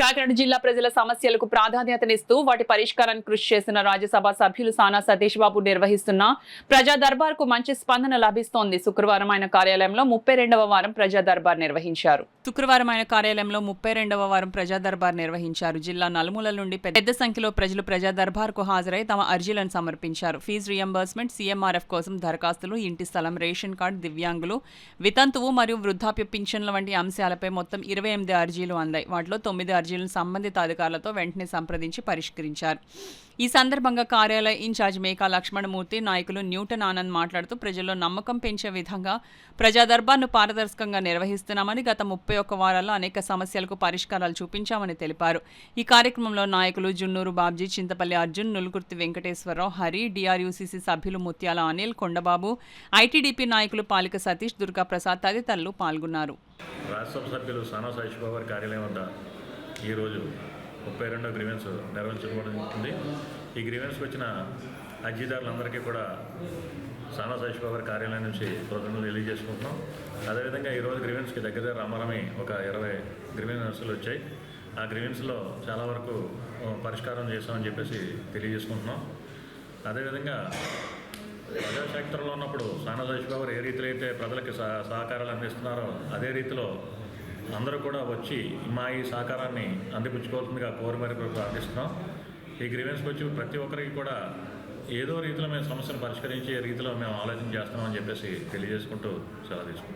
కాకినాడ జిల్లా ప్రజల సమస్యలకు ప్రాధాన్యతనిస్తూ వాటి పరిష్కారానికి కృషి చేస్తున్న రాజ్యసభ సభ్యులు సానా సతీష్ బాబు నిర్వహిస్తున్న ప్రజా దర్బార్ కు మంచి స్పందన లభిస్తోంది. శుక్రవారం ఆయన కార్యాలయంలో 32వ వారం ప్రజా దర్బార్ నిర్వహించారు. జిల్లా నలుమూలల నుండి పెద్ద సంఖ్యలో ప్రజలు ప్రజా దర్బార్ కు హాజరై తమ అర్జీలను సమర్పించారు. ఫీజు రియంబర్స్మెంట్, సీఎంఆర్ఎఫ్ కోసం దరఖాస్తులు, ఇంటి స్థలం, రేషన్ కార్డు, దివ్యాంగులు, వితంతువు మరియు వృద్ధాప్య పింఛన్ల వంటి అంశాలపై మొత్తం 28 అర్జీలు అందాయి. వాటిలో 9 అర్జీలను సంబంధిత అధికారులతో వెంటనే సంప్రదించి పరిష్కరించారు. ఈ సందర్భంగా కార్యాలయ ఇన్ఛార్జ్ మేకా లక్ష్మణమూర్తి, నాయకులు న్యూటన్ ఆనంద్ మాట్లాడుతూ ప్రజల్లో నమ్మకం పెంచే విధంగా ప్రజా దర్బార్ను పారదర్శకంగా నిర్వహిస్తున్నామని, గత 31 వారాల్లో అనేక సమస్యలకు పరిష్కారాలు చూపించామని తెలిపారు. ఈ కార్యక్రమంలో నాయకులు జున్నూరు బాబ్జీ, చింతపల్లి అర్జున్, నులుకుర్తి వెంకటేశ్వరరావు, హరి, డిఆర్యూసీసీ సభ్యులు ముత్యాల అనిల్, కొండబాబు, ఐటీడీపీ నాయకులు పాలిక సతీష్, దుర్గా ప్రసాద్ తదితరులు పాల్గొన్నారు. రాజ్యసభ సభ్యులు సానా సతీష్ బాబు గారి కార్యాలయం వద్ద ఈరోజు 32వ గ్రీవెన్స్ నిర్వహించబడుతుంది. ఈ గ్రీవెన్స్కి వచ్చిన అర్జీదారులందరికీ కూడా సానా సతీష్ బాబు గారి కార్యాలయం నుంచి కృతజ్ఞతలు తెలియజేసుకుంటున్నాం. అదేవిధంగా ఈరోజు గ్రీవెన్స్కి దగ్గర రమ్మరమి ఒక 20 గ్రీవెన్స్లు వచ్చాయి. ఆ గ్రీవెన్స్లో చాలా వరకు పరిష్కారం చేస్తామని చెప్పేసి తెలియజేసుకుంటున్నాం. అదేవిధంగా ప్రజాక్షేత్రంలో ఉన్నప్పుడు సానా సతీష్ బాబు ఏ రీతిలో అయితే ప్రజలకి సహకారాలు అందిస్తున్నారో అదే రీతిలో అందరూ కూడా వచ్చి మా ఈ సహకారాన్ని అందిపుచ్చుకోవాల్సిందిగా కోరి మరి ప్రార్థిస్తున్నాం. ఈ గ్రీవెన్స్కి వచ్చి ప్రతి ఒక్కరికి కూడా ఏదో రీతిలో మేము సమస్యను పరిష్కరించే రీతిలో మేము ఆలోచన చేస్తున్నామని చెప్పేసి తెలియజేసుకుంటూ సెలవు తీసుకుంటాం.